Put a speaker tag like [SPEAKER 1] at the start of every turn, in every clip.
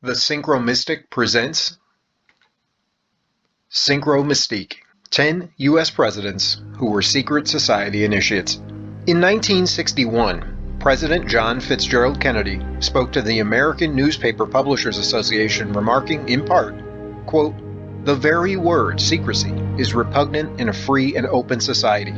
[SPEAKER 1] The Synchromystic presents Synchromystique, 10 U.S. presidents who were secret society initiates. In 1961, President John Fitzgerald Kennedy spoke to the American Newspaper Publishers Association, remarking in part, quote, "The very word secrecy is repugnant in a free and open society,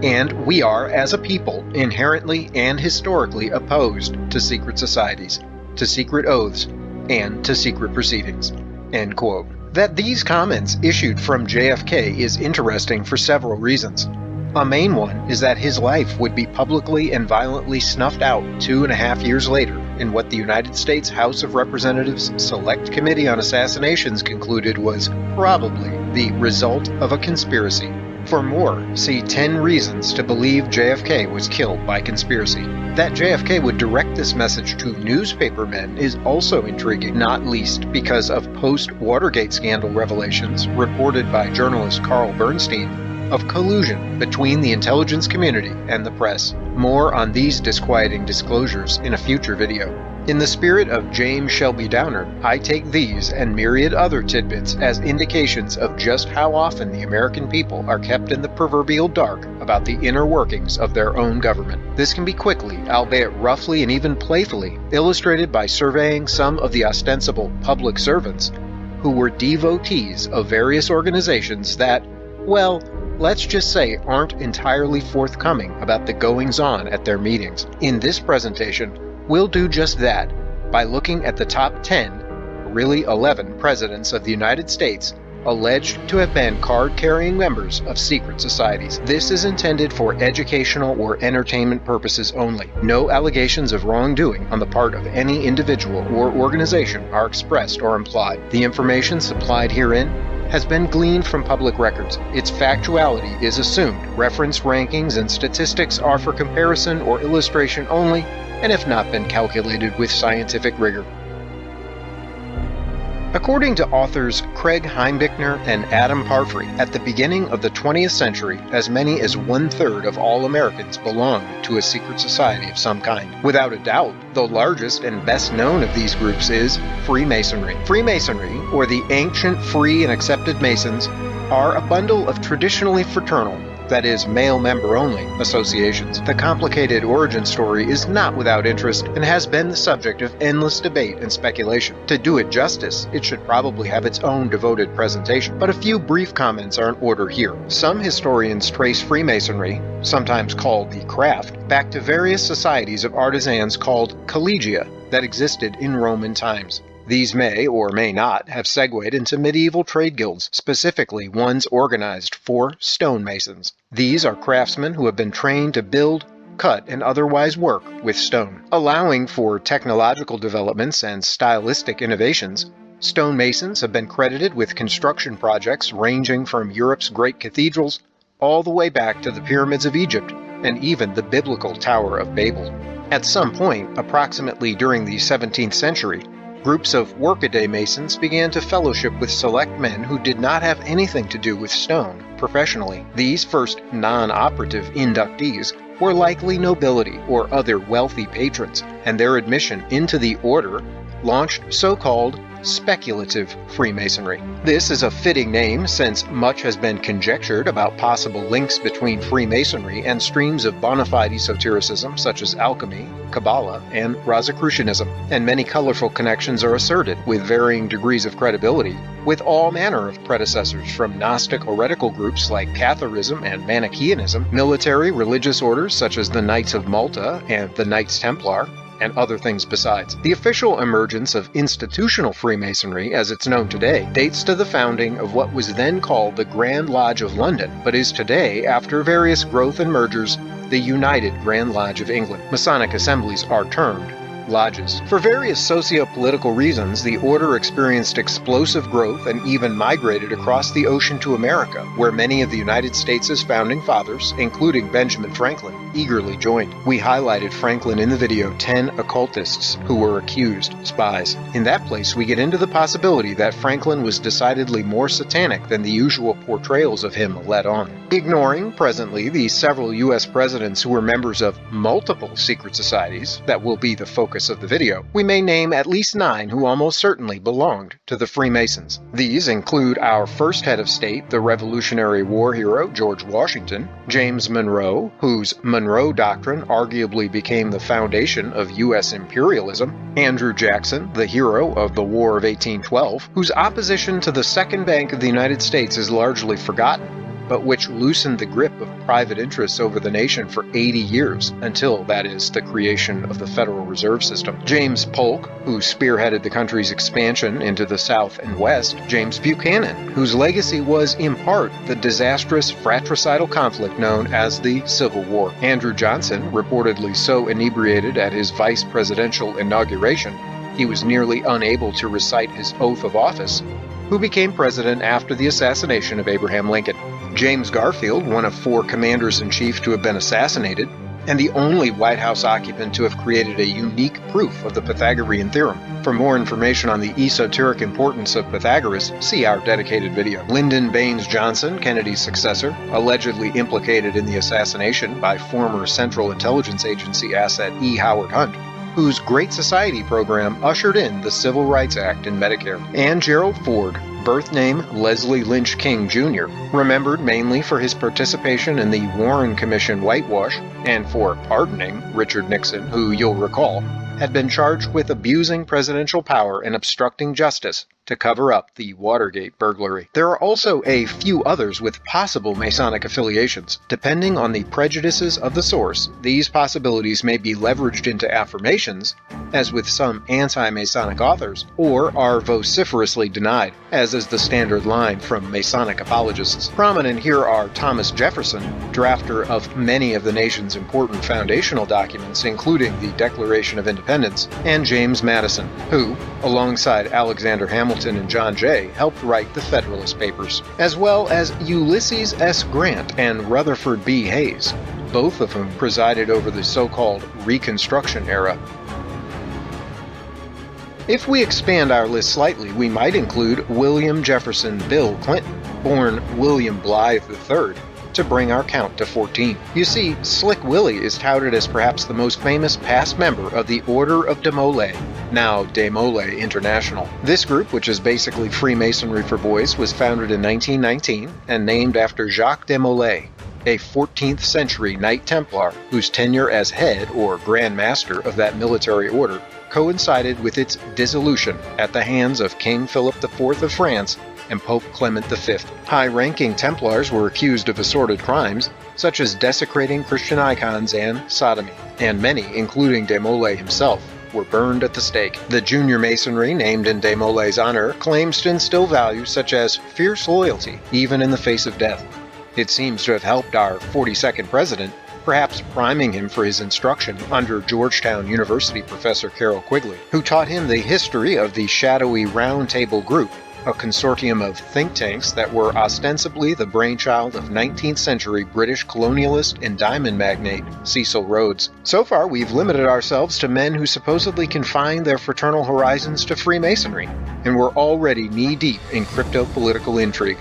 [SPEAKER 1] and we are, as a people, inherently and historically opposed to secret societies, to secret oaths, and to secret proceedings." End quote. That these comments issued from JFK is interesting for several reasons. A main one is that his life would be publicly and violently snuffed out 2.5 years later in what the United States House of Representatives Select Committee on Assassinations concluded was probably the result of a conspiracy. For more, see 10 reasons to believe JFK was killed by conspiracy. That JFK would direct this message to newspapermen is also intriguing, not least because of post-Watergate scandal revelations reported by journalist Carl Bernstein of collusion between the intelligence community and the press. More on these disquieting disclosures in a future video. In the spirit of James Shelby Downard, I take these and myriad other tidbits as indications of just how often the American people are kept in the proverbial dark about the inner workings of their own government. This can be quickly, albeit roughly and even playfully, illustrated by surveying some of the ostensible public servants who were devotees of various organizations that, well, let's just say aren't entirely forthcoming about the goings-on at their meetings. In this presentation, we'll do just that by looking at the top 10, really 11 presidents of the United States alleged to have been card-carrying members of secret societies. This is intended for educational or entertainment purposes only. No allegations of wrongdoing on the part of any individual or organization are expressed or implied. The information supplied herein has been gleaned from public records. Its factuality is assumed. Reference rankings and statistics are for comparison or illustration only, and have not been calculated with scientific rigor. According to authors Craig Heimbichner and Adam Parfrey, at the beginning of the 20th century, as many as 1/3 of all Americans belonged to a secret society of some kind. Without a doubt, the largest and best known of these groups is Freemasonry. Freemasonry, or the ancient free and accepted Masons, are a bundle of traditionally fraternal, that is, male member only, associations. The complicated origin story is not without interest and has been the subject of endless debate and speculation. To do it justice, it should probably have its own devoted presentation, but a few brief comments are in order here. Some historians trace Freemasonry, sometimes called the craft, back to various societies of artisans called collegia that existed in Roman times. These may or may not have segued into medieval trade guilds, specifically ones organized for stonemasons. These are craftsmen who have been trained to build, cut, and otherwise work with stone. Allowing for technological developments and stylistic innovations, stonemasons have been credited with construction projects ranging from Europe's great cathedrals all the way back to the pyramids of Egypt and even the biblical Tower of Babel. At some point, approximately during the 17th century, groups of workaday masons began to fellowship with select men who did not have anything to do with stone professionally. These first non-operative inductees were likely nobility or other wealthy patrons, and their admission into the order launched so-called speculative Freemasonry. This is a fitting name since much has been conjectured about possible links between Freemasonry and streams of bona fide esotericism such as alchemy, Kabbalah, and Rosicrucianism, and many colorful connections are asserted, with varying degrees of credibility, with all manner of predecessors from Gnostic heretical groups like Catharism and Manichaeanism, military religious orders such as the Knights of Malta and the Knights Templar, and other things besides. The official emergence of institutional Freemasonry, as it's known today, dates to the founding of what was then called the Grand Lodge of London, but is today, after various growth and mergers, the United Grand Lodge of England. Masonic assemblies are termed lodges. For various socio-political reasons, the order experienced explosive growth and even migrated across the ocean to America, where many of the United States' founding fathers, including Benjamin Franklin, eagerly joined. We highlighted Franklin in the video 10 occultists who were accused spies. In that place, we get into the possibility that Franklin was decidedly more satanic than the usual portrayals of him let on. Ignoring, presently, the several U.S. presidents who were members of multiple secret societies that will be the focus focus of the video, we may name at least 9 who almost certainly belonged to the Freemasons. These include our first head of state, the Revolutionary War hero George Washington, James Monroe, whose Monroe Doctrine arguably became the foundation of U.S. imperialism, Andrew Jackson, the hero of the War of 1812, whose opposition to the Second Bank of the United States is largely forgotten, but which loosened the grip of private interests over the nation for 80 years, until, that is, the creation of the Federal Reserve System. James Polk, who spearheaded the country's expansion into the South and West. James Buchanan, whose legacy was, in part, the disastrous fratricidal conflict known as the Civil War. Andrew Johnson, reportedly so inebriated at his vice presidential inauguration, he was nearly unable to recite his oath of office, who became president after the assassination of Abraham Lincoln. James Garfield, one of 4 commanders-in-chief to have been assassinated, and the only White House occupant to have created a unique proof of the Pythagorean theorem. For more information on the esoteric importance of Pythagoras, see our dedicated video. Lyndon Baines Johnson, Kennedy's successor, allegedly implicated in the assassination by former Central Intelligence Agency asset E. Howard Hunt, whose Great Society program ushered in the Civil Rights Act and Medicare. And Gerald Ford, birth name Leslie Lynch King Jr., remembered mainly for his participation in the Warren Commission whitewash and for pardoning Richard Nixon, who, you'll recall, had been charged with abusing presidential power and obstructing justice to cover up the Watergate burglary. There are also a few others with possible Masonic affiliations. Depending on the prejudices of the source, these possibilities may be leveraged into affirmations, as with some anti-Masonic authors, or are vociferously denied, as is the standard line from Masonic apologists. Prominent here are Thomas Jefferson, drafter of many of the nation's important foundational documents, including the Declaration of Independence, and James Madison, who, alongside Alexander Hamilton and John Jay, helped write the Federalist Papers, as well as Ulysses S. Grant and Rutherford B. Hayes, both of whom presided over the so-called Reconstruction era. If we expand our list slightly, we might include William Jefferson Bill Clinton, born William Blythe III, to bring our count to 14. You see, Slick Willie is touted as perhaps the most famous past member of the Order of DeMolay, now DeMolay International. This group, which is basically Freemasonry for boys, was founded in 1919 and named after Jacques DeMolay, a 14th century Knight Templar whose tenure as head or Grand Master of that military order coincided with its dissolution at the hands of King Philip IV of France and Pope Clement V. High-ranking Templars were accused of assorted crimes, such as desecrating Christian icons and sodomy, and many, including DeMolay himself, were burned at the stake. The junior masonry, named in DeMolay's honor, claims to instill values such as fierce loyalty, even in the face of death. It seems to have helped our 42nd president, perhaps priming him for his instruction under Georgetown University professor Carroll Quigley, who taught him the history of the shadowy Round Table Group, a consortium of think tanks that were ostensibly the brainchild of 19th century British colonialist and diamond magnate Cecil Rhodes. So far, we've limited ourselves to men who supposedly confined their fraternal horizons to Freemasonry, and were already knee-deep in crypto-political intrigue.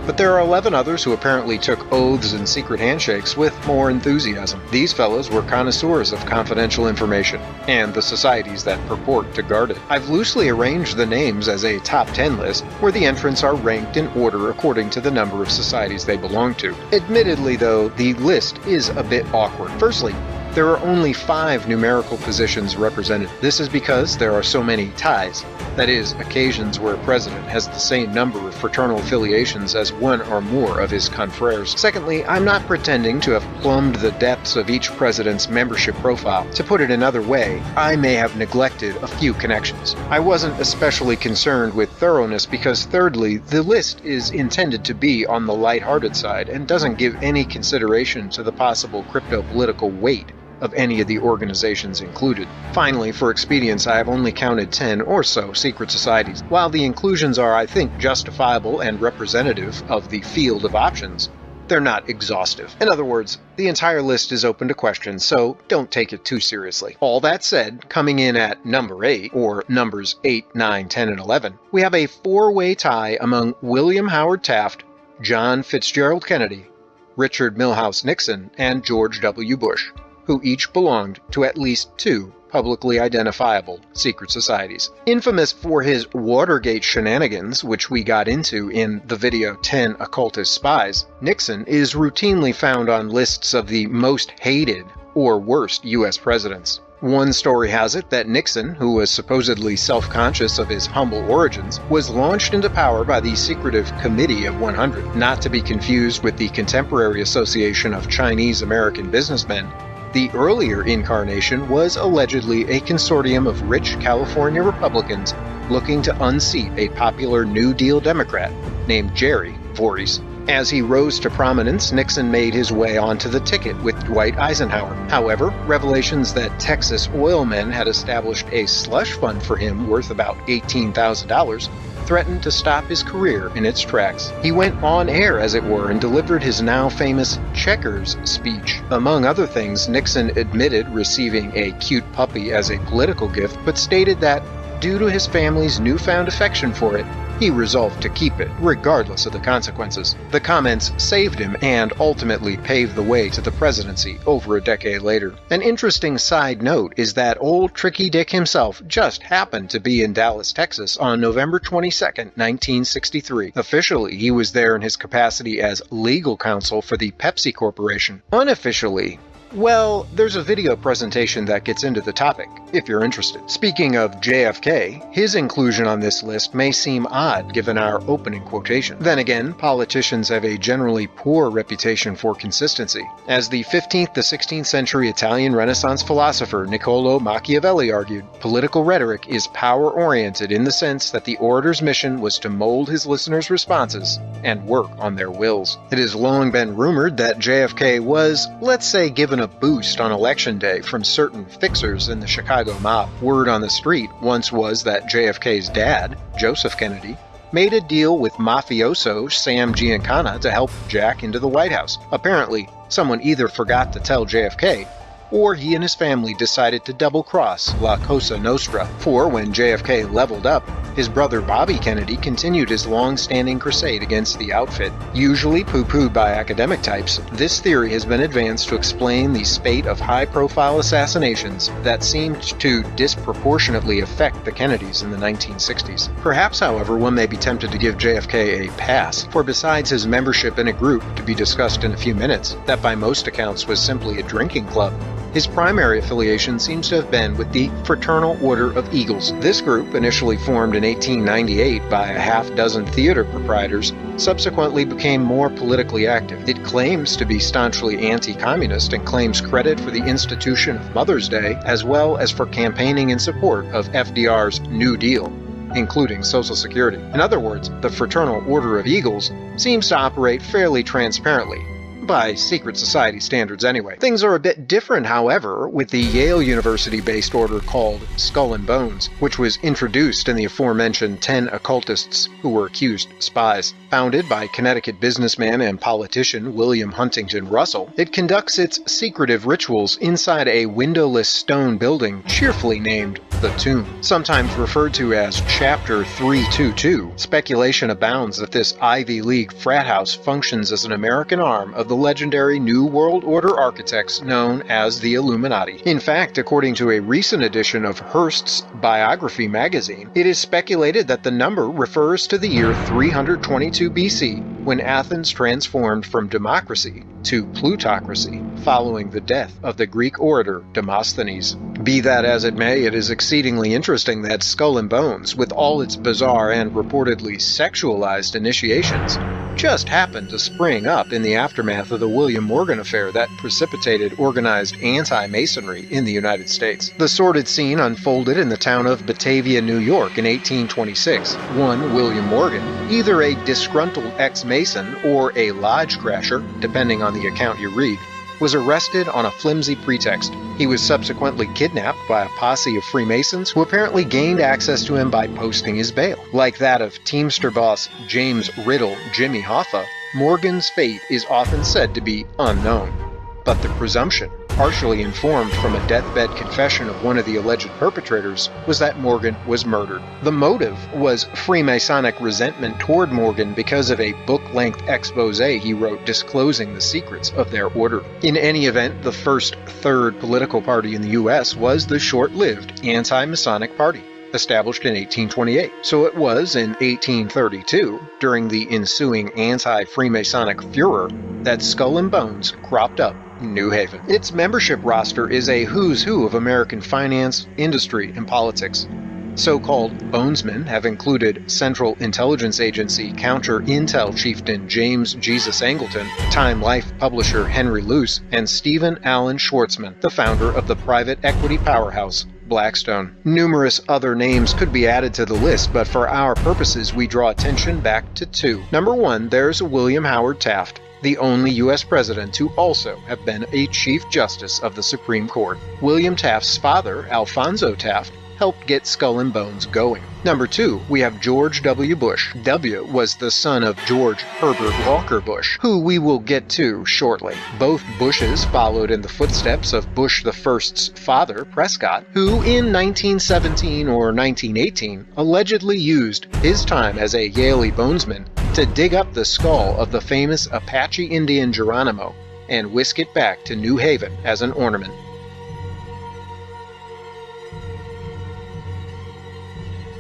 [SPEAKER 1] But there are 11 others who apparently took oaths and secret handshakes with more enthusiasm. These fellows were connoisseurs of confidential information, and the societies that purport to guard it. I've loosely arranged the names as a top 10 list, where the entrants are ranked in order according to the number of societies they belong to. Admittedly, though, the list is a bit awkward. Firstly, there are only 5 numerical positions represented. This is because there are so many ties, that is, occasions where a president has the same number of fraternal affiliations as one or more of his confreres. Secondly, I'm not pretending to have plumbed the depths of each president's membership profile. To put it another way, I may have neglected a few connections. I wasn't especially concerned with thoroughness because, thirdly, the list is intended to be on the lighthearted side and doesn't give any consideration to the possible crypto-political weight of any of the organizations included. Finally, for expedience, I have only counted 10 or so secret societies. While the inclusions are, I think, justifiable and representative of the field of options, they're not exhaustive. In other words, the entire list is open to question, so don't take it too seriously. All that said, coming in at number 8, or numbers 8, 9, 10, and 11, we have a 4-way tie among William Howard Taft, John Fitzgerald Kennedy, Richard Milhous Nixon, and George W. Bush. who each belonged to at least 2 publicly identifiable secret societies. Infamous for his Watergate shenanigans, which we got into in the video 10 Occultist Spies, Nixon is routinely found on lists of the most hated or worst U.S. presidents. One story has it that Nixon, who was supposedly self-conscious of his humble origins, was launched into power by the secretive Committee of 100, not to be confused with the contemporary Association of Chinese-American Businessmen. The earlier incarnation was allegedly a consortium of rich California Republicans looking to unseat a popular New Deal Democrat named Jerry Voorhees. As he rose to prominence, Nixon made his way onto the ticket with Dwight Eisenhower. However, revelations that Texas oil men had established a slush fund for him worth about $18,000 threatened to stop his career in its tracks. He went on air, as it were, and delivered his now famous Checkers speech. Among other things, Nixon admitted receiving a cute puppy as a political gift, but stated that, due to his family's newfound affection for it, he resolved to keep it, regardless of the consequences. The comments saved him and ultimately paved the way to the presidency over a decade later. An interesting side note is that old Tricky Dick himself just happened to be in Dallas, Texas on November 22, 1963. Officially, he was there in his capacity as legal counsel for the Pepsi Corporation. Unofficially, well, there's a video presentation that gets into the topic, if you're interested. Speaking of JFK, his inclusion on this list may seem odd given our opening quotation. Then again, politicians have a generally poor reputation for consistency. As the 15th to 16th century Italian Renaissance philosopher Niccolò Machiavelli argued, political rhetoric is power-oriented in the sense that the orator's mission was to mold his listeners' responses and work on their wills. It has long been rumored that JFK was, let's say, given a boost on election day from certain fixers in the Chicago mob. Word on the street once was that JFK's dad, Joseph Kennedy, made a deal with mafioso Sam Giancana to help Jack into the White House. Apparently, someone either forgot to tell JFK, or he and his family decided to double-cross La Cosa Nostra. For when JFK leveled up, his brother Bobby Kennedy continued his long-standing crusade against the outfit. Usually poo-pooed by academic types, this theory has been advanced to explain the spate of high-profile assassinations that seemed to disproportionately affect the Kennedys in the 1960s. Perhaps, however, one may be tempted to give JFK a pass, for besides his membership in a group, to be discussed in a few minutes, that by most accounts was simply a drinking club, his primary affiliation seems to have been with the Fraternal Order of Eagles. This group, initially formed in 1898 by a half-dozen theater proprietors, subsequently became more politically active. It claims to be staunchly anti-communist and claims credit for the institution of Mother's Day, as well as for campaigning in support of F.D.R.'s New Deal, including Social Security. In other words, the Fraternal Order of Eagles seems to operate fairly transparently, by secret society standards anyway. Things are a bit different, however, with the Yale University-based order called Skull and Bones, which was introduced in the aforementioned 10 occultists who were accused spies. Founded by Connecticut businessman and politician William Huntington Russell, it conducts its secretive rituals inside a windowless stone building cheerfully named The Tomb. Sometimes referred to as Chapter 322, speculation abounds that this Ivy League frat house functions as an American arm of the legendary New World Order architects known as the Illuminati. In fact, according to a recent edition of Hearst's Biography magazine, it is speculated that the number refers to the year 322 BC, when Athens transformed from democracy to plutocracy, following the death of the Greek orator Demosthenes. Be that as it may, it is exceedingly interesting that Skull and Bones, with all its bizarre and reportedly sexualized initiations, just happened to spring up in the aftermath of the William Morgan affair that precipitated organized anti-Masonry in the United States. The sordid scene unfolded in the town of Batavia, New York in 1826. One William Morgan, either a disgruntled ex-Mason or a lodge crasher, depending on the account you read, was arrested on a flimsy pretext. He was subsequently kidnapped by a posse of Freemasons who apparently gained access to him by posting his bail. Like that of Teamster boss James Riddle Jimmy Hoffa, Morgan's fate is often said to be unknown. But the presumption partially informed from a deathbed confession of one of the alleged perpetrators, was that Morgan was murdered. The motive was Freemasonic resentment toward Morgan because of a book-length expose he wrote disclosing the secrets of their order. In any event, the first third political party in the U.S. was the short-lived Anti-Masonic Party, established in 1828. So it was in 1832, during the ensuing anti-Freemasonic furor, that Skull and Bones cropped up in New Haven. Its membership roster is a who's who of American finance, industry, and politics. So-called Bonesmen have included Central Intelligence Agency counter-intel chieftain James Jesus Angleton, Time Life publisher Henry Luce, and Stephen Allen Schwartzman, the founder of the private equity powerhouse Blackstone. Numerous other names could be added to the list, but for our purposes we draw attention back to two. Number one, there's William Howard Taft, the only U.S. president to also have been a Chief Justice of the Supreme Court. William Taft's father, Alphonso Taft, helped get Skull and Bones going. Number two, we have George W. Bush. W was the son of George Herbert Walker Bush, who we will get to shortly. Both Bushes followed in the footsteps of Bush I's father, Prescott, who in 1917 or 1918 allegedly used his time as a Yale Bonesman to dig up the skull of the famous Apache Indian Geronimo and whisk it back to New Haven as an ornament.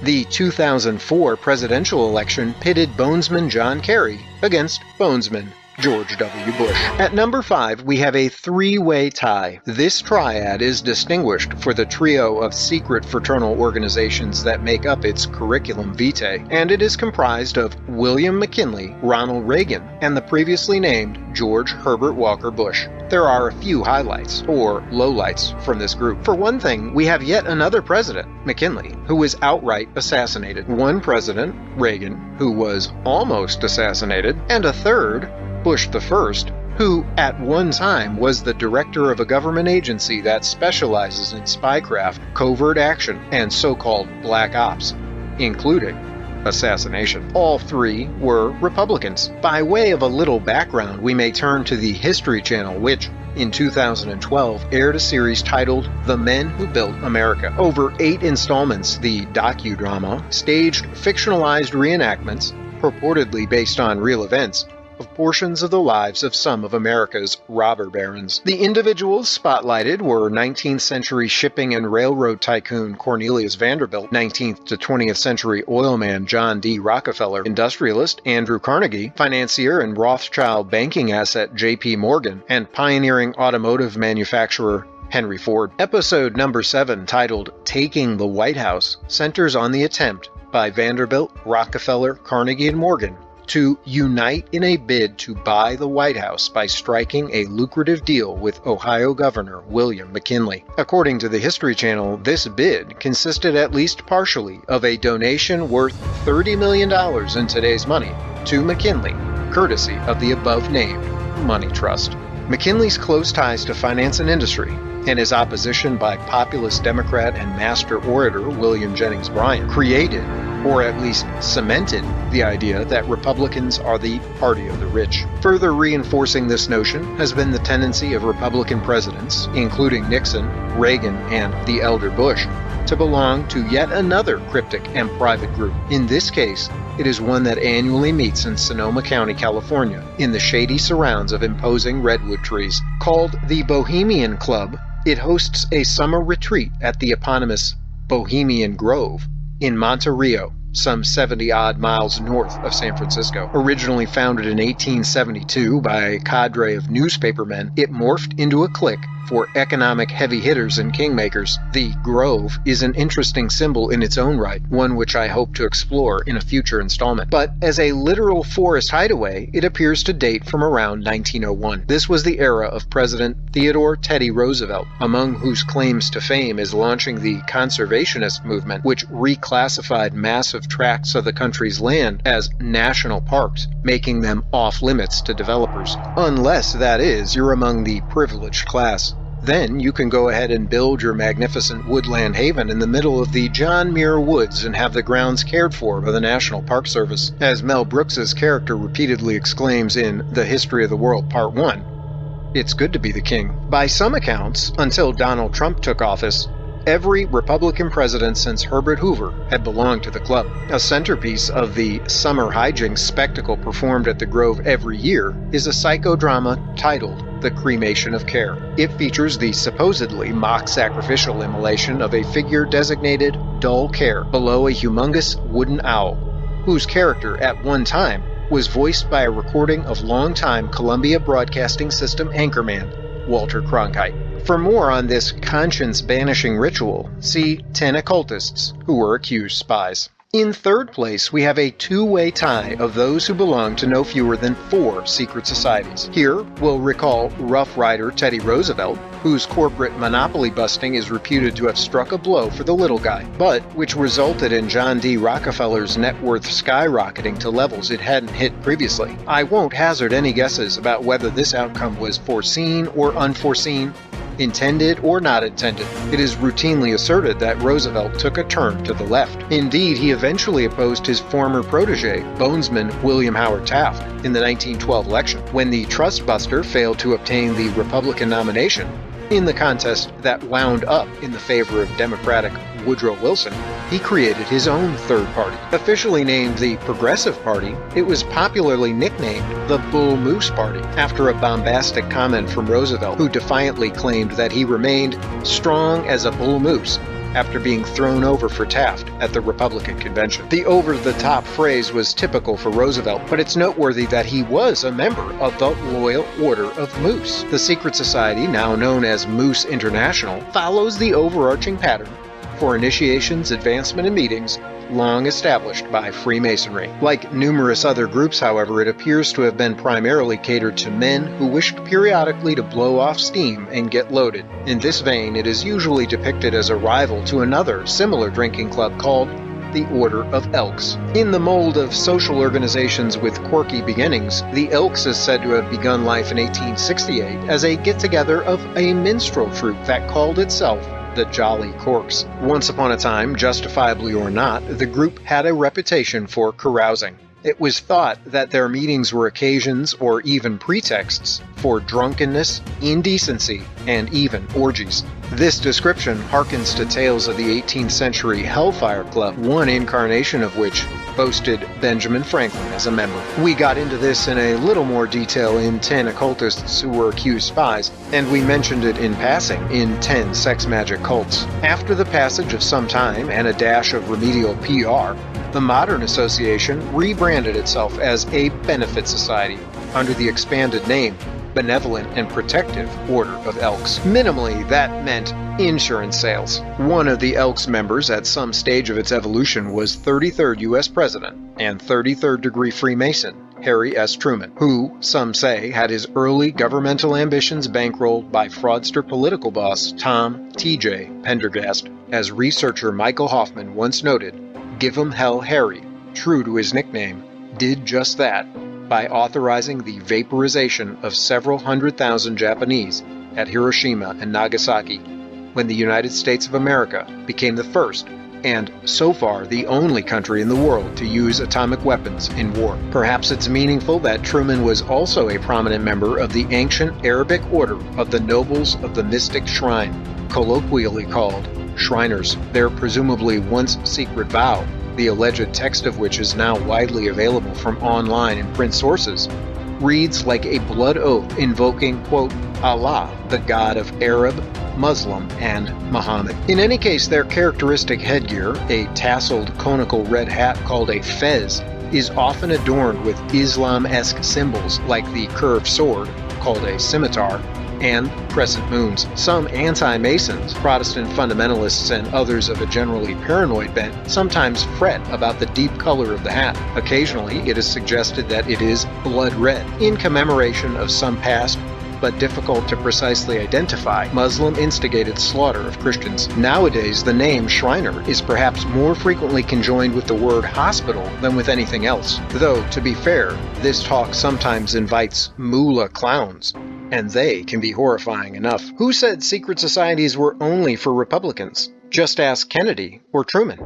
[SPEAKER 1] The 2004 presidential election pitted Bonesman John Kerry against Bonesman George W. Bush. At number 5, we have a three-way tie. This triad is distinguished for the trio of secret fraternal organizations that make up its curriculum vitae, and it is comprised of William McKinley, Ronald Reagan, and the previously named George Herbert Walker Bush. There are a few highlights, or lowlights, from this group. For one thing, we have yet another president, McKinley, who was outright assassinated. One president, Reagan, who was almost assassinated, and a third, Bush I, who at one time was the director of a government agency that specializes in spycraft, covert action, and so-called black ops, including assassination. All three were Republicans. By way of a little background, we may turn to the History Channel, which in 2012 aired a series titled The Men Who Built America. Over 8 installments, the docudrama staged fictionalized reenactments, purportedly based on real events, of portions of the lives of some of America's robber barons. The individuals spotlighted were 19th century shipping and railroad tycoon Cornelius Vanderbilt, 19th to 20th century oilman John D. Rockefeller, industrialist Andrew Carnegie, financier and Rothschild banking asset J.P. Morgan, and pioneering automotive manufacturer Henry Ford. Episode number 7, titled Taking the White House, centers on the attempt by Vanderbilt, Rockefeller, Carnegie, and Morgan to unite in a bid to buy the White House by striking a lucrative deal with Ohio Governor William McKinley. According to the History Channel, this bid consisted at least partially of a donation worth $30 million in today's money to McKinley, courtesy of the above-named money trust. McKinley's close ties to finance and industry, and his opposition by populist Democrat and master orator William Jennings Bryan, created, or at least cemented, the idea that Republicans are the party of the rich. Further reinforcing this notion has been the tendency of Republican presidents, including Nixon, Reagan, and the elder Bush, to belong to yet another cryptic and private group. In this case, it is one that annually meets in Sonoma County, California, in the shady surrounds of imposing redwood trees. Called the Bohemian Club, it hosts a summer retreat at the eponymous Bohemian Grove in Monte Rio, some 70-odd miles north of San Francisco. Originally founded in 1872 by a cadre of newspapermen, it morphed into a clique for economic heavy hitters and kingmakers. The Grove is an interesting symbol in its own right, one which I hope to explore in a future installment. But as a literal forest hideaway, it appears to date from around 1901. This was the era of President Theodore Teddy Roosevelt, among whose claims to fame is launching the conservationist movement, which reclassified massive tracts of the country's land as national parks, making them off-limits to developers. Unless, that is, you're among the privileged class. Then you can go ahead and build your magnificent woodland haven in the middle of the John Muir Woods and have the grounds cared for by the National Park Service. As Mel Brooks's character repeatedly exclaims in The History of the World Part 1, It's good to be the king. By some accounts, until Donald Trump took office, every Republican president since Herbert Hoover had belonged to the club. A centerpiece of the summer hijinks spectacle performed at the Grove every year is a psychodrama titled The Cremation of Care. It features the supposedly mock sacrificial immolation of a figure designated Dull Care below a humongous wooden owl, whose character at one time was voiced by a recording of longtime Columbia Broadcasting System anchorman Walter Cronkite. For more on this conscience-banishing ritual, see 10 occultists who were accused spies. In third place, we have a two-way tie of those who belong to no fewer than 4 secret societies. Here, we'll recall Rough Rider Teddy Roosevelt, whose corporate monopoly busting is reputed to have struck a blow for the little guy, but which resulted in John D. Rockefeller's net worth skyrocketing to levels it hadn't hit previously. I won't hazard any guesses about whether this outcome was foreseen or unforeseen, intended or not intended. It is routinely asserted that Roosevelt took a turn to the left. Indeed, he eventually opposed his former protege, bonesman William Howard Taft, in the 1912 election. When the trust buster failed to obtain the Republican nomination in the contest that wound up in the favor of Democratic Woodrow Wilson, he created his own third party. Officially named the Progressive Party, it was popularly nicknamed the Bull Moose Party, after a bombastic comment from Roosevelt, who defiantly claimed that he remained strong as a bull moose after being thrown over for Taft at the Republican convention. The over-the-top phrase was typical for Roosevelt, but it's noteworthy that he was a member of the Loyal Order of Moose. The secret society, now known as Moose International, follows the overarching pattern for initiations, advancement, and meetings long established by Freemasonry. Like numerous other groups, however, it appears to have been primarily catered to men who wished periodically to blow off steam and get loaded. In this vein, it is usually depicted as a rival to another similar drinking club called the Order of Elks. In the mold of social organizations with quirky beginnings, the Elks is said to have begun life in 1868 as a get-together of a minstrel troupe that called itself the Jolly Corks. Once upon a time, justifiably or not, the group had a reputation for carousing. It was thought that their meetings were occasions or even pretexts for drunkenness, indecency, and even orgies. This description harkens to tales of the 18th century Hellfire Club, one incarnation of which boasted Benjamin Franklin as a member. We got into this in a little more detail in 10 occultists who were accused spies, and we mentioned it in passing in 10 sex magic cults. After the passage of some time and a dash of remedial PR, the modern association rebranded itself as a benefit society under the expanded name Benevolent and Protective Order of Elks. Minimally, that meant insurance sales. One of the Elks members at some stage of its evolution was 33rd U.S. President and 33rd degree Freemason Harry S. Truman, who, some say, had his early governmental ambitions bankrolled by fraudster political boss Tom T.J. Pendergast. As researcher Michael Hoffman once noted, "Give 'em hell Harry," true to his nickname, did just that by authorizing the vaporization of several 100,000 Japanese at Hiroshima and Nagasaki when the United States of America became the first and, so far, the only country in the world to use atomic weapons in war. Perhaps it's meaningful that Truman was also a prominent member of the ancient Arabic order of the Nobles of the Mystic Shrine, colloquially called Shriners. Their presumably once secret vow, the alleged text of which is now widely available from online and print sources, reads like a blood oath invoking, quote, Allah, the god of Arab, Muslim, and Muhammad. In any case, their characteristic headgear, a tasseled conical red hat called a fez, is often adorned with Islam-esque symbols like the curved sword, called a scimitar, and crescent moons. Some anti-Masons, Protestant fundamentalists, and others of a generally paranoid bent sometimes fret about the deep color of the hat. Occasionally, it is suggested that it is blood red, in commemoration of some past, but difficult to precisely identify, Muslim-instigated slaughter of Christians. Nowadays, the name Shriner is perhaps more frequently conjoined with the word hospital than with anything else. Though, to be fair, this talk sometimes invites moolah clowns, and they can be horrifying enough. Who said secret societies were only for Republicans? Just ask Kennedy or Truman.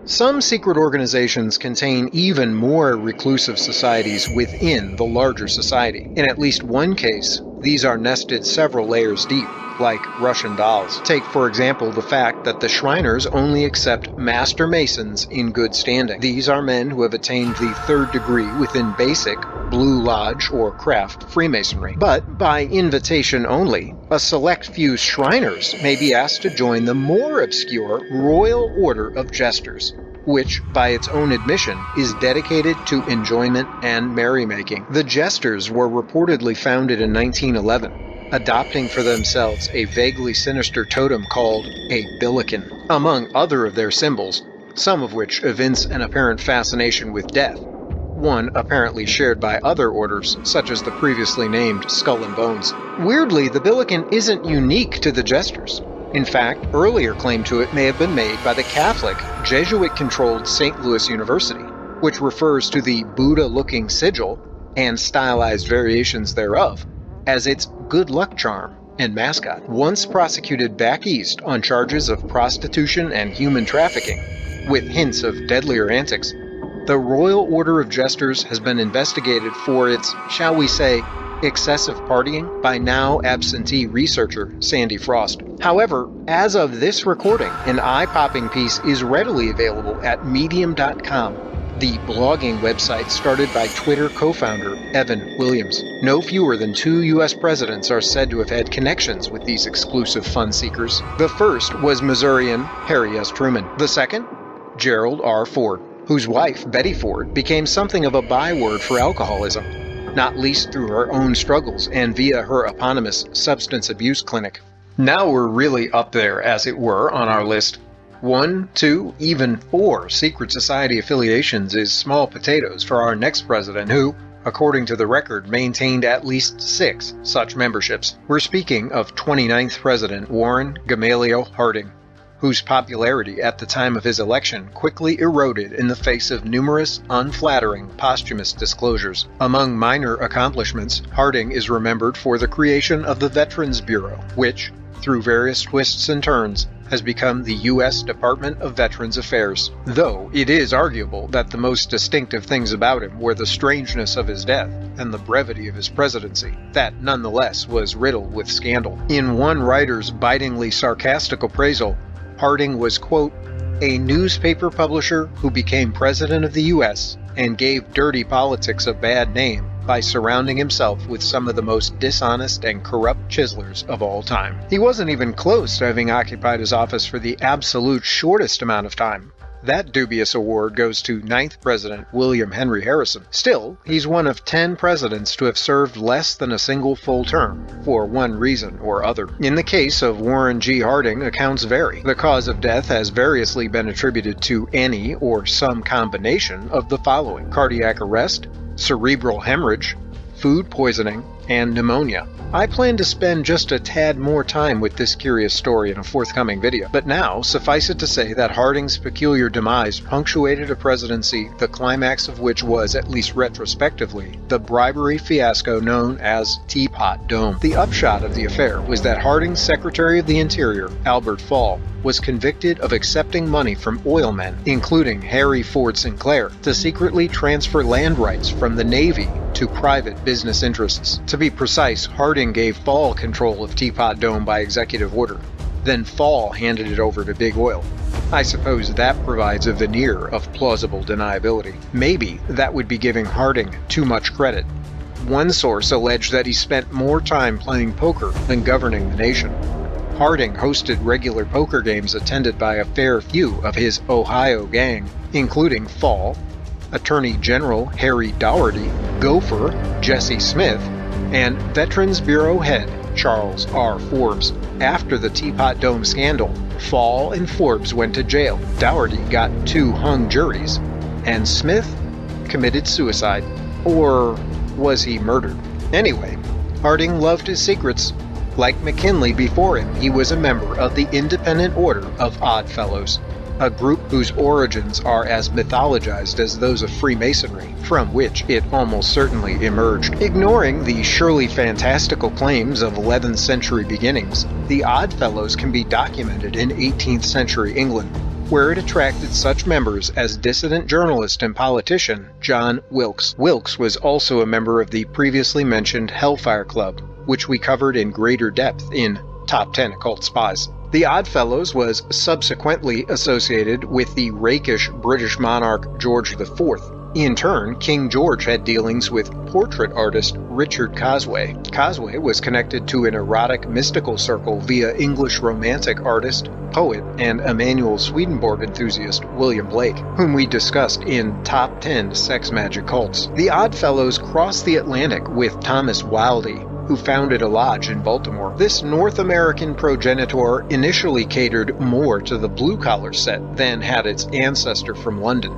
[SPEAKER 1] Some secret organizations contain even more reclusive societies within the larger society. In at least one case, these are nested several layers deep, like Russian dolls. Take, for example, the fact that the Shriners only accept Master Masons in good standing. These are men who have attained the 3rd degree within basic, Blue Lodge, or craft Freemasonry. But, by invitation only, a select few Shriners may be asked to join the more obscure Royal Order of Jesters, which, by its own admission, is dedicated to enjoyment and merrymaking. The Jesters were reportedly founded in 1911, adopting for themselves a vaguely sinister totem called a billiken, among other of their symbols, some of which evince an apparent fascination with death, one apparently shared by other orders, such as the previously named Skull and Bones. Weirdly, the billiken isn't unique to the Jesters. In fact, earlier claim to it may have been made by the Catholic, Jesuit-controlled St. Louis University, which refers to the Buddha-looking sigil, and stylized variations thereof, as its good luck charm and mascot. Once prosecuted back east on charges of prostitution and human trafficking, with hints of deadlier antics, the Royal Order of Jesters has been investigated for its, shall we say, excessive partying by now absentee researcher Sandy Frost. However, as of this recording, an eye-popping piece is readily available at medium.com, the blogging website started by Twitter co-founder Evan Williams. No fewer than 2 U.S. presidents are said to have had connections with these exclusive fun seekers. The first was Missourian Harry S. Truman. The second, Gerald R. Ford, whose wife, Betty Ford, became something of a byword for alcoholism, not least through her own struggles and via her eponymous substance abuse clinic. Now we're really up there, as it were, on our list. 1, 2, even 4 secret society affiliations is small potatoes for our next president who, according to the record, maintained at least 6 such memberships. We're speaking of 29th President Warren Gamaliel Harding, whose popularity at the time of his election quickly eroded in the face of numerous unflattering posthumous disclosures. Among minor accomplishments, Harding is remembered for the creation of the Veterans Bureau, which, through various twists and turns, has become the U.S. Department of Veterans Affairs. Though it is arguable that the most distinctive things about him were the strangeness of his death and the brevity of his presidency, that nonetheless was riddled with scandal. In one writer's bitingly sarcastic appraisal, Harding was, quote, a newspaper publisher who became president of the U.S. and gave dirty politics a bad name by surrounding himself with some of the most dishonest and corrupt chiselers of all time. He wasn't even close to having occupied his office for the absolute shortest amount of time. That dubious award goes to 9th President William Henry Harrison. Still, he's one of 10 presidents to have served less than a single full term, for one reason or other. In the case of Warren G. Harding, accounts vary. The cause of death has variously been attributed to any or some combination of the following: cardiac arrest, cerebral hemorrhage, food poisoning, and pneumonia. I plan to spend just a tad more time with this curious story in a forthcoming video, but now suffice it to say that Harding's peculiar demise punctuated a presidency the climax of which was, at least retrospectively, the bribery fiasco known as Teapot Dome. The upshot of the affair was that Harding's Secretary of the Interior, Albert Fall, was convicted of accepting money from oil men, including Harry Ford Sinclair, to secretly transfer land rights from the Navy to private business interests. To be precise, Harding gave Fall control of Teapot Dome by executive order. Then Fall handed it over to Big Oil. I suppose that provides a veneer of plausible deniability. Maybe that would be giving Harding too much credit. One source alleged that he spent more time playing poker than governing the nation. Harding hosted regular poker games attended by a fair few of his Ohio gang, including Fall, Attorney General Harry Daugherty, Gopher Jesse Smith, and Veterans Bureau head Charles R. Forbes. After the Teapot Dome scandal, Fall and Forbes went to jail. Daugherty got 2 hung juries, and Smith committed suicide. Or was he murdered? Anyway, Harding loved his secrets. Like McKinley before him, he was a member of the Independent Order of Odd Fellows, a group whose origins are as mythologized as those of Freemasonry, from which it almost certainly emerged. Ignoring the surely fantastical claims of 11th century beginnings, the Odd Fellows can be documented in 18th century England, where it attracted such members as dissident journalist and politician John Wilkes. Wilkes was also a member of the previously mentioned Hellfire Club, which we covered in greater depth in Top 10 Occult Spies. The Oddfellows was subsequently associated with the rakish British monarch George IV. In turn, King George had dealings with portrait artist Richard Cosway. Cosway was connected to an erotic mystical circle via English romantic artist, poet, and Emanuel Swedenborg enthusiast William Blake, whom we discussed in Top 10 Sex Magic Cults. The Oddfellows crossed the Atlantic with Thomas Wildey, who founded a lodge in Baltimore. This North American progenitor initially catered more to the blue-collar set than had its ancestor from London.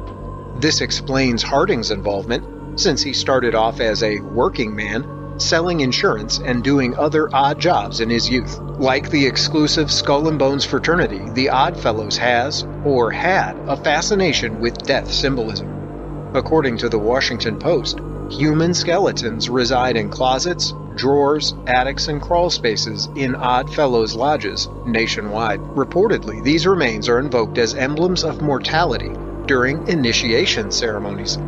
[SPEAKER 1] This explains Harding's involvement, since he started off as a working man, selling insurance and doing other odd jobs in his youth. Like the exclusive Skull and Bones fraternity, the Oddfellows has, or had, a fascination with death symbolism. According to the Washington Post, human skeletons reside in closets, drawers, attics, and crawl spaces in Oddfellows lodges nationwide. Reportedly, these remains are invoked as emblems of mortality during initiation ceremonies.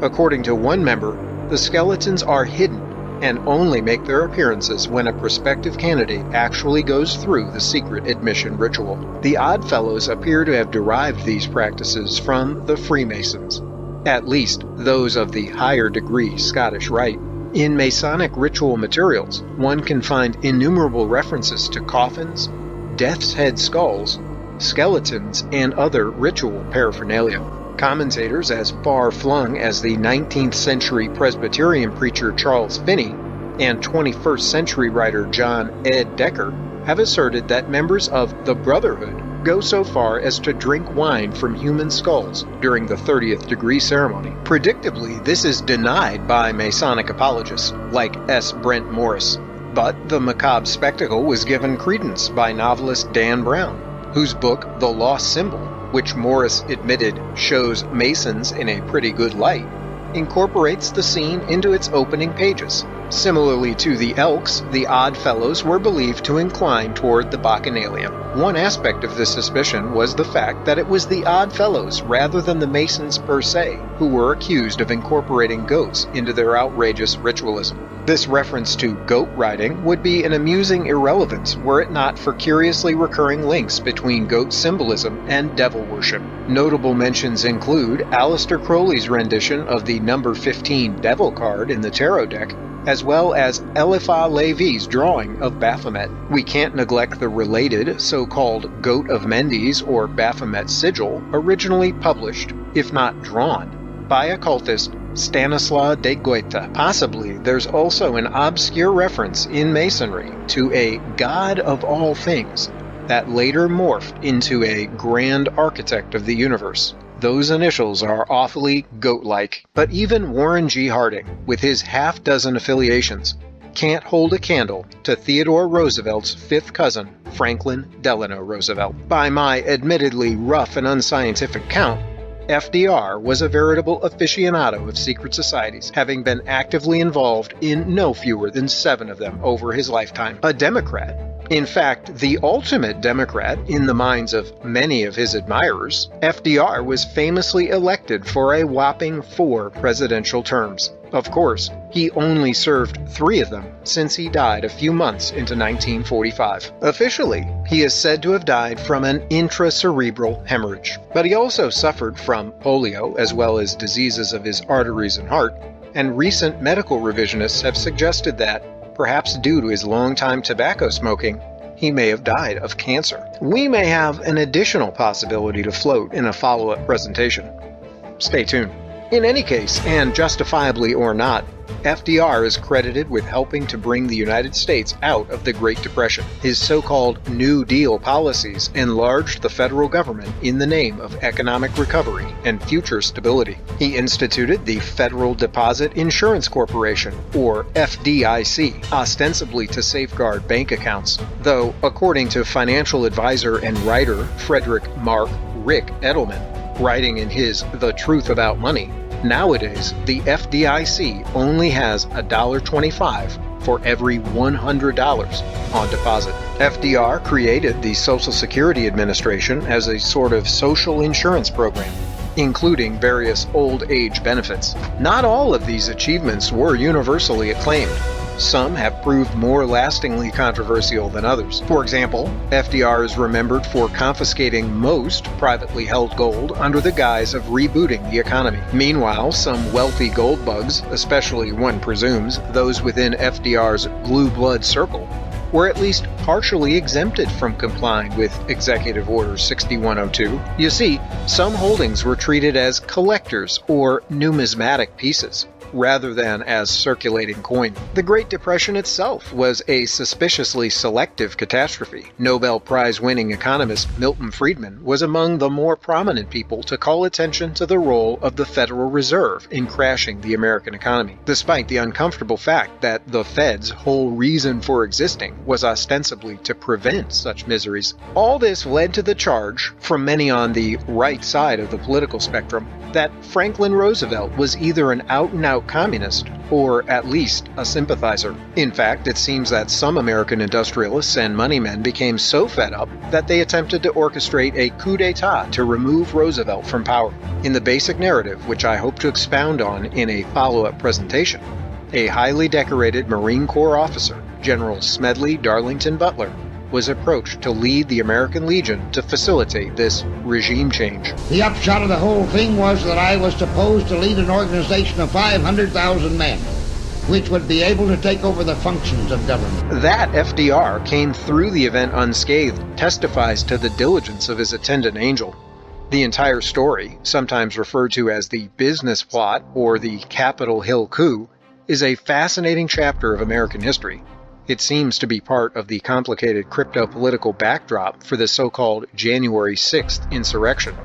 [SPEAKER 1] According to one member, the skeletons are hidden and only make their appearances when a prospective candidate actually goes through the secret admission ritual. The Oddfellows appear to have derived these practices from the Freemasons, at least those of the higher degree Scottish Rite. In Masonic ritual materials, one can find innumerable references to coffins, death's head skulls, skeletons, and other ritual paraphernalia. Commentators as far-flung as the 19th century Presbyterian preacher Charles Finney and 21st century writer John Ed Decker have asserted that members of the Brotherhood go so far as to drink wine from human skulls during the 30th degree ceremony. Predictably, this is denied by Masonic apologists like S. Brent Morris, but the macabre spectacle was given credence by novelist Dan Brown, whose book The Lost Symbol, which Morris admitted shows Masons in a pretty good light, incorporates the scene into its opening pages. Similarly to the Elks, the Oddfellows were believed to incline toward the Bacchanalian. One aspect of this suspicion was the fact that it was the Oddfellows rather than the Masons per se who were accused of incorporating goats into their outrageous ritualism. This reference to goat riding would be an amusing irrelevance were it not for curiously recurring links between goat symbolism and devil worship. Notable mentions include Aleister Crowley's rendition of the number 15 devil card in the tarot deck, as well as Eliphas Levi's drawing of Baphomet. We can't neglect the related so-called Goat of Mendes or Baphomet sigil, originally published, if not drawn, by occultist Stanislaw de Goethe. Possibly there's also an obscure reference in Masonry to a God of all things that later morphed into a grand architect of the universe. Those initials are awfully goat-like. But even Warren G. Harding, with his half-dozen affiliations, can't hold a candle to Theodore Roosevelt's fifth cousin, Franklin Delano Roosevelt. By my admittedly rough and unscientific count, F.D.R. was a veritable aficionado of secret societies, having been actively involved in no fewer than 7 of them over his lifetime. A Democrat. In fact, the ultimate Democrat in the minds of many of his admirers, F.D.R. was famously elected for a whopping 4 presidential terms. Of course, he only served 3 of them since he died a few months into 1945. Officially, he is said to have died from an intracerebral hemorrhage, but he also suffered from polio as well as diseases of his arteries and heart, and recent medical revisionists have suggested that, perhaps due to his long-time tobacco smoking, he may have died of cancer. We may have an additional possibility to float in a follow-up presentation. Stay tuned. In any case, and justifiably or not, F.D.R. is credited with helping to bring the United States out of the Great Depression. His so-called New Deal policies enlarged the federal government in the name of economic recovery and future stability. He instituted the Federal Deposit Insurance Corporation, or FDIC, ostensibly to safeguard bank accounts, though, according to financial advisor and writer Frederick Mark Rick Edelman, writing in his The Truth About Money, nowadays the FDIC only has $1.25 for every $100 on deposit. F.D.R. created the Social Security Administration as a sort of social insurance program, including various old age benefits. Not all of these achievements were universally acclaimed. Some have proved more lastingly controversial than others. For example, F.D.R. is remembered for confiscating most privately held gold under the guise of rebooting the economy. Meanwhile, some wealthy gold bugs, especially one presumes those within F.D.R.'s blue blood circle, were at least partially exempted from complying with Executive Order 6102. You see, some holdings were treated as collectors or numismatic pieces, rather than as circulating coin. The Great Depression itself was a suspiciously selective catastrophe. Nobel Prize-winning economist Milton Friedman was among the more prominent people to call attention to the role of the Federal Reserve in crashing the American economy, despite the uncomfortable fact that the Fed's whole reason for existing was ostensibly to prevent such miseries. All this led to the charge, from many on the right side of the political spectrum, that Franklin Roosevelt was either an out-and-out communist or at least a sympathizer. In fact, it seems that some American industrialists and moneymen became so fed up that they attempted to orchestrate a coup d'etat to remove Roosevelt from power. In the basic narrative, which I hope to expound on in a follow-up presentation, a highly decorated Marine Corps officer, General Smedley Darlington Butler, was approached to lead the American Legion to facilitate this regime change.
[SPEAKER 2] The upshot of the whole thing was that I was supposed to lead an organization of 500,000 men, which would be able to take over the functions of government.
[SPEAKER 1] That F.D.R. came through the event unscathed testifies to the diligence of his attendant angel. The entire story, sometimes referred to as the business plot or the Capitol Hill coup, is a fascinating chapter of American history. It seems to be part of the complicated crypto-political backdrop for the so-called January 6th insurrection,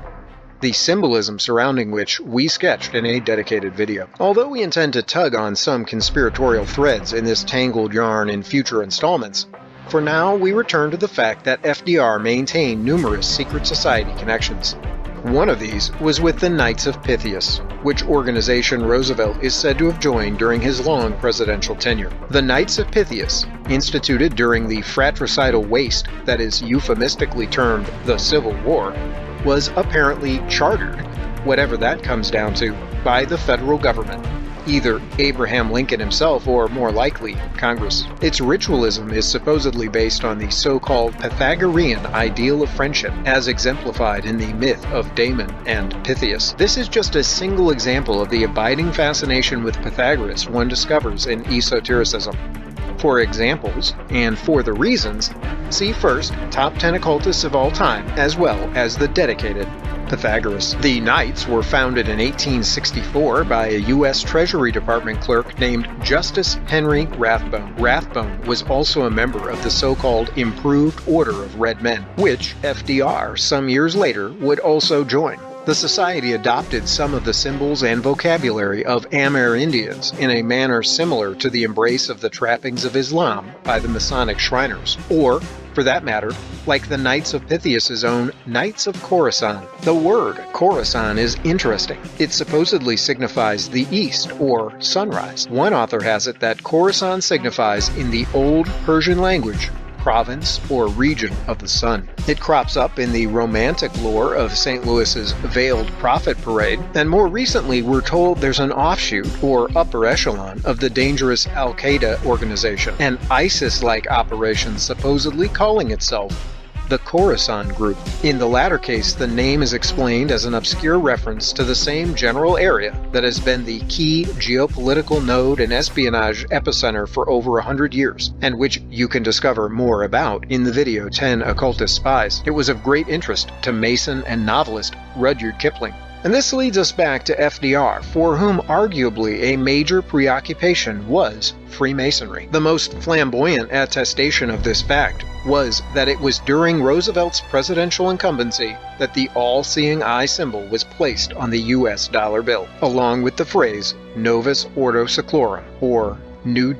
[SPEAKER 1] the symbolism surrounding which we sketched in a dedicated video. Although we intend to tug on some conspiratorial threads in this tangled yarn in future installments, for now we return to the fact that F.D.R. maintained numerous secret society connections. One of these was with the Knights of Pythias, which organization Roosevelt is said to have joined during his long presidential tenure. The Knights of Pythias, instituted during the fratricidal waste that is euphemistically termed the Civil War, was apparently chartered, whatever that comes down to, by the federal government, either Abraham Lincoln himself or, more likely, Congress. Its ritualism is supposedly based on the so-called Pythagorean ideal of friendship, as exemplified in the myth of Damon and Pythias. This is just a single example of the abiding fascination with Pythagoras one discovers in esotericism. For examples, and for the reasons, see first Top 10 Occultists of All Time, as well as the dedicated Pythagoras. The Knights were founded in 1864 by a U.S. Treasury Department clerk named Justice Henry Rathbone. Rathbone was also a member of the so-called Improved Order of Red Men, which F.D.R. some years later would also join. The society adopted some of the symbols and vocabulary of Amerindians in a manner similar to the embrace of the trappings of Islam by the Masonic Shriners, or, for that matter, like the Knights of Pythias' own Knights of Khorasan. The word Khorasan is interesting. It supposedly signifies the east, or sunrise. One author has it that Khorasan signifies, in the old Persian language, province or region of the sun. It crops up in the romantic lore of St. Louis's Veiled Prophet Parade, and more recently we're told there's an offshoot or upper echelon of the dangerous Al-Qaeda organization, an ISIS-like operation supposedly calling itself the Khorasan Group. In the latter case, the name is explained as an obscure reference to the same general area that has been the key geopolitical node and espionage epicenter for over 100 years, and which you can discover more about in the video 10 Occultist Spies. It was of great interest to Mason and novelist Rudyard Kipling. And this leads us back to F.D.R., for whom arguably a major preoccupation was Freemasonry. The most flamboyant attestation of this fact was that it was during Roosevelt's presidential incumbency that the all-seeing eye symbol was placed on the U.S. dollar bill, along with the phrase Novus Ordo Seclorum, or New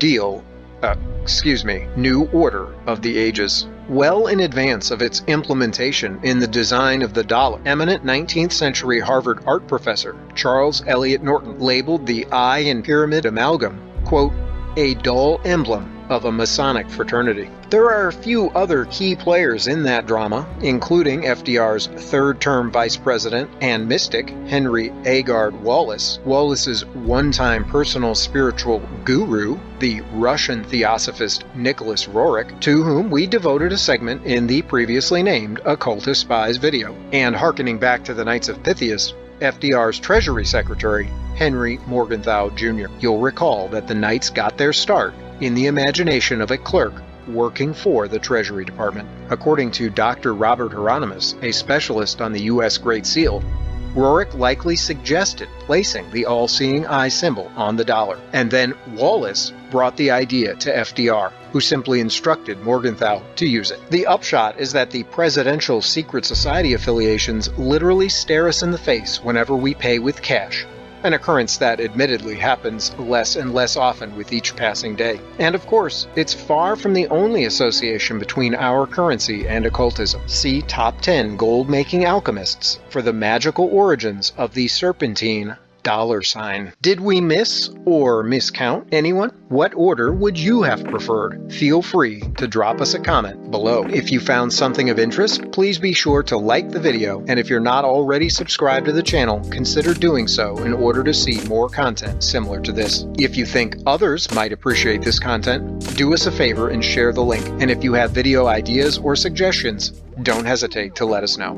[SPEAKER 1] Order of the Ages. Well in advance of its implementation in the design of the dollar, eminent 19th century Harvard art professor Charles Eliot Norton labeled the eye in pyramid amalgam, quote, a dull emblem of a Masonic fraternity. There are a few other key players in that drama, including F.D.R.'s third-term vice president and mystic, Henry Agard Wallace, Wallace's one-time personal spiritual guru, the Russian theosophist Nicholas Roerich, to whom we devoted a segment in the previously named Occultist Spies video, and harkening back to the Knights of Pythias, F.D.R.'s Treasury Secretary, Henry Morgenthau Jr. You'll recall that the Knights got their start in the imagination of a clerk working for the Treasury Department. According to Dr. Robert Hieronymus, a specialist on the U.S. Great Seal, Roerich likely suggested placing the all-seeing eye symbol on the dollar, and then Wallace brought the idea to F.D.R., who simply instructed Morgenthau to use it. The upshot is that the presidential secret society affiliations literally stare us in the face whenever we pay with cash, an occurrence that admittedly happens less and less often with each passing day. And of course, it's far from the only association between our currency and occultism. See Top 10 Gold-Making Alchemists for the magical origins of the serpentine dollar sign. Did we miss or miscount anyone? What order would you have preferred? Feel free to drop us a comment below. If you found something of interest, please be sure to like the video, and if you're not already subscribed to the channel, consider doing so in order to see more content similar to this. If you think others might appreciate this content, do us a favor and share the link. And if you have video ideas or suggestions, don't hesitate to let us know.